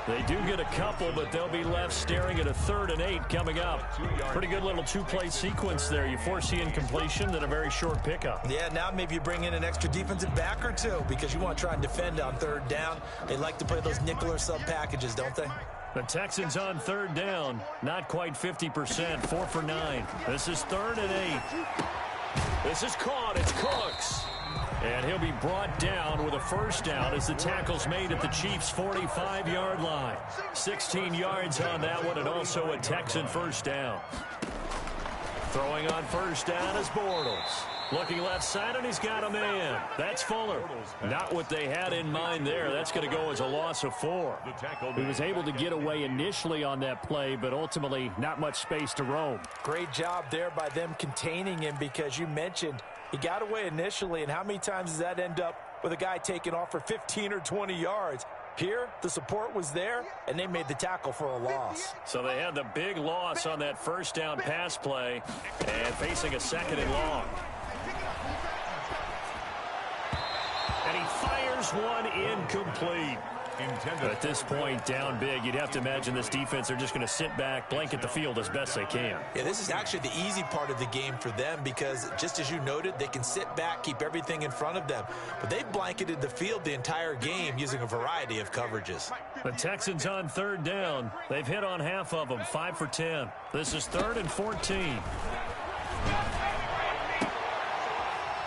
They do get a couple, but they'll be left staring at a 3rd and 8 coming up. Pretty good little 2-play sequence there. You force the incompletion, then a very short pickup. Yeah, now maybe you bring in an extra defensive back or 2 because you want to try and defend on 3rd down. They like to play those nickel or sub packages, don't they? The Texans on 3rd down, not quite 50%, 4 for 9. This is 3rd and 8. This is caught, it's Cooks. And he'll be brought down with a 1st down as the tackle's made at the Chiefs' 45-yard line. 16 yards on that one and also a Texan 1st down. Throwing on 1st down is Bortles. Looking left side, and he's got a man. That's Fuller. Not what they had in mind there. That's going to go as a loss of 4. He was able to get away initially on that play, but ultimately not much space to roam. Great job there by them containing him because you mentioned he got away initially, and how many times does that end up with a guy taking off for 15 or 20 yards? Here, the support was there, and they made the tackle for a loss. So they had the big loss on that 1st down pass play and facing a 2nd and long. And he fires one incomplete. At this point, down big, you'd have to imagine this defense are just going to sit back, blanket the field as best they can. Yeah, this is actually the easy part of the game for them because, just as you noted, they can sit back, keep everything in front of them. But they've blanketed the field the entire game using a variety of coverages. The Texans on 3rd down. They've hit on half of them, 5 for 10. This is 3rd and 14.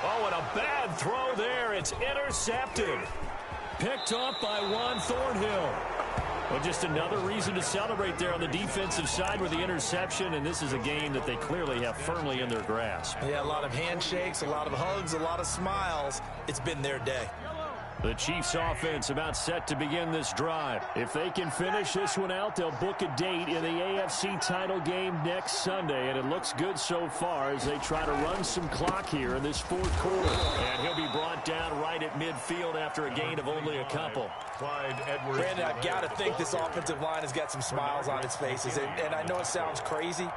Oh, and a bad throw there. It's intercepted. Picked off by Juan Thornhill. Well, just another reason to celebrate there on the defensive side with the interception, and this is a game that they clearly have firmly in their grasp. Yeah, a lot of handshakes, a lot of hugs, a lot of smiles. It's been their day. The Chiefs offense about set to begin this drive. If they can finish this one out, they'll book a date in the AFC title game next Sunday, and it looks good so far as they try to run some clock here in this 4th quarter. And he'll be brought down right at midfield after a gain of only a couple. Brandon, I've got to think this offensive line has got some smiles on its faces, and I know it sounds crazy,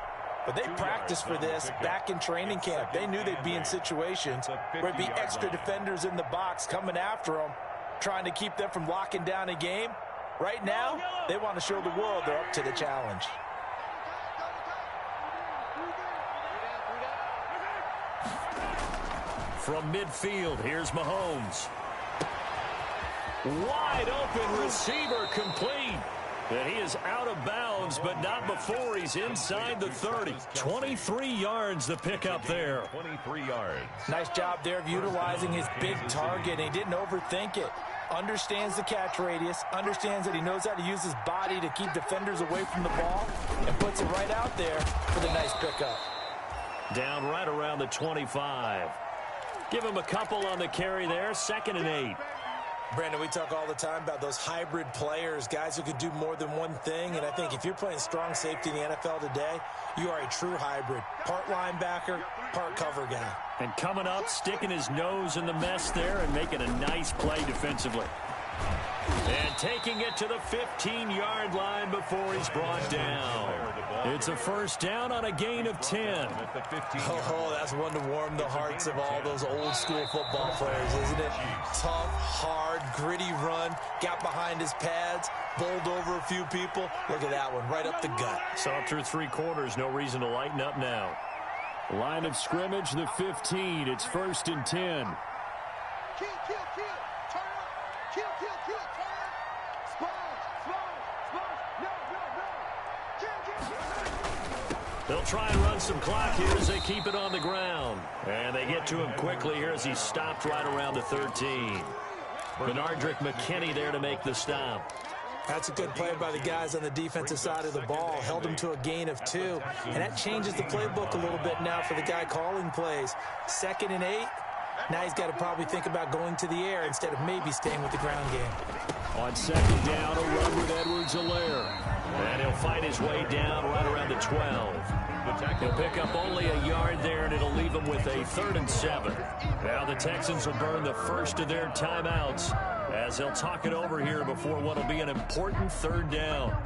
but they practiced for this back in training camp. They knew they'd be in situations where it'd be extra defenders in the box coming after them, trying to keep them from locking down a game. Right now, they want to show the world they're up to the challenge. From midfield, here's Mahomes. Wide open receiver complete. And he is out of bounds, but not before he's inside the 30. 23 yards the pickup there. 23 yards. Nice job there of utilizing his big target. He didn't overthink it. Understands the catch radius, understands that he knows how to use his body to keep defenders away from the ball, and puts it right out there for the nice pickup. Down right around the 25. Give him a couple on the carry there, 2nd and 8. Brandon, we talk all the time about those hybrid players, guys who could do more than one thing, and I think if you're playing strong safety in the NFL today, you are a true hybrid. Part linebacker, part cover guy. And coming up, sticking his nose in the mess there and making a nice play defensively. And taking it to the 15-yard line before he's brought down. It's a first down on a gain of 10. Oh, that's one to warm the hearts of all those old-school football players, isn't it? Tough, hard, gritty run, got behind his pads, bowled over a few people. Look at that one, right up the gut. So up through 3 quarters, no reason to lighten up now. Line of scrimmage, the 15. It's 1st and 10. Kill, kill, kill. Turn up. Kill, kill, kill. Turn. Sponge. No. Kill, kill, kill. They'll try and run some clock here as they keep it on the ground. And they get to him quickly here as he stopped right around the 13. Benardrick McKinney there to make the stop. That's a good play by the guys on the defensive side of the ball. Held him to a gain of 2. And that changes the playbook a little bit now for the guy calling plays. 2nd and 8. Now he's got to probably think about going to the air instead of maybe staying with the ground game. On 2nd down, a run with Edwards-Helaire. And he'll fight his way down right around the 12. He'll pick up only a yard there, and it'll leave him with a 3rd and 7. Now the Texans will burn the first of their timeouts as they'll talk it over here before what will be an important 3rd down.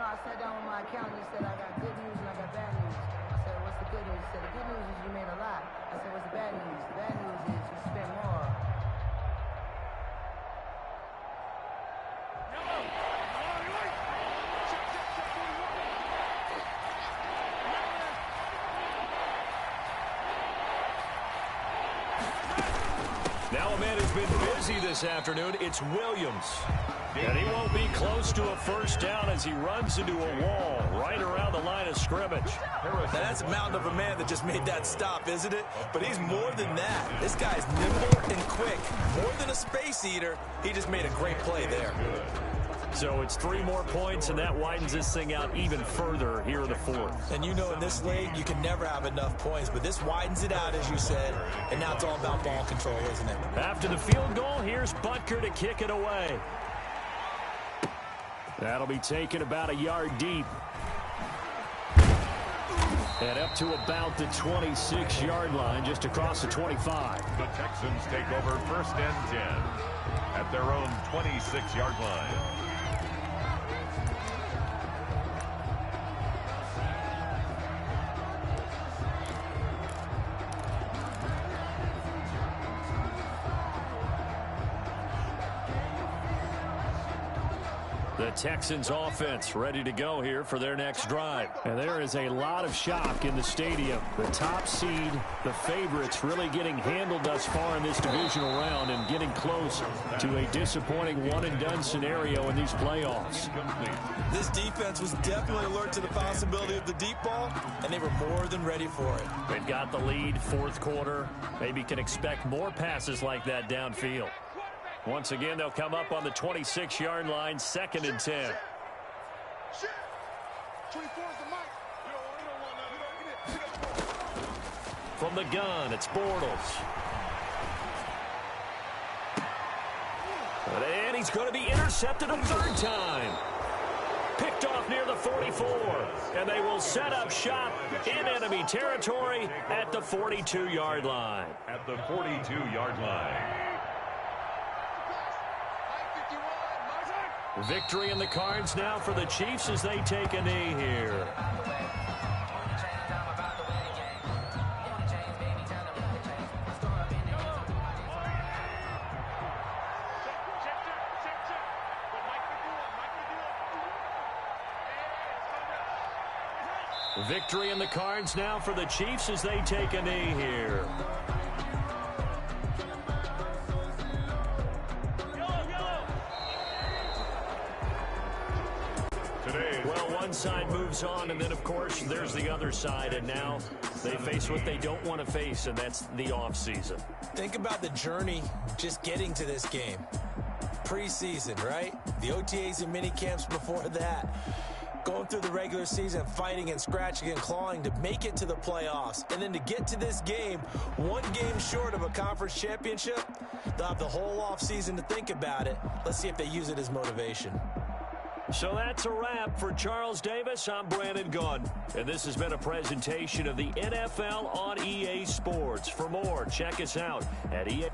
I sat down with my accountant and said, I got good news and I got bad news. I said, what's the good news? He said, the good news is you made a lot. I said, what's the bad news? The bad news is you spent more. Now a man who's been busy this afternoon, it's Williams. And he won't be close to a first down as he runs into a wall right around the line of scrimmage. Now that's a mountain of a man that just made that stop, isn't it? But he's more than that. This guy's nimble and quick. More than a space eater, he just made a great play there. So it's 3 more points, and that widens this thing out even further here in the 4th. And you know in this league, you can never have enough points, but this widens it out, as you said, and now it's all about ball control, isn't it? After the field goal, here's Butker to kick it away. That'll be taken about a yard deep. And up to about the 26-yard line, just across the 25. The Texans take over 1st and 10 at their own 26-yard line. The Texans offense ready to go here for their next drive. And there is a lot of shock in the stadium. The top seed, the favorites, really getting handled thus far in this divisional round and getting close to a disappointing one-and-done scenario in these playoffs. This defense was definitely alert to the possibility of the deep ball, and they were more than ready for it. They've got the lead, 4th quarter. Maybe can expect more passes like that downfield. Once again, they'll come up on the 26-yard line, 2nd and 10. From the gun, it's Bortles. And he's going to be intercepted a 3rd time. Picked off near the 44. And they will set up shop in enemy territory at the 42-yard line. At the 42-yard line. Victory in the cards now for the Chiefs as they take a knee here. Victory in the cards now for the Chiefs as they take a knee here. Well, one side moves on, and then, of course, there's the other side, and now they face what they don't want to face, and that's the offseason. Think about the journey just getting to this game. Preseason, right? The OTAs and mini camps before that. Going through the regular season, fighting and scratching and clawing to make it to the playoffs. And then to get to this game, one game short of a conference championship, they'll have the whole offseason to think about it. Let's see if they use it as motivation. So that's a wrap for Charles Davis. I'm Brandon Gunn, and this has been a presentation of the NFL on EA Sports. For more, check us out at EA.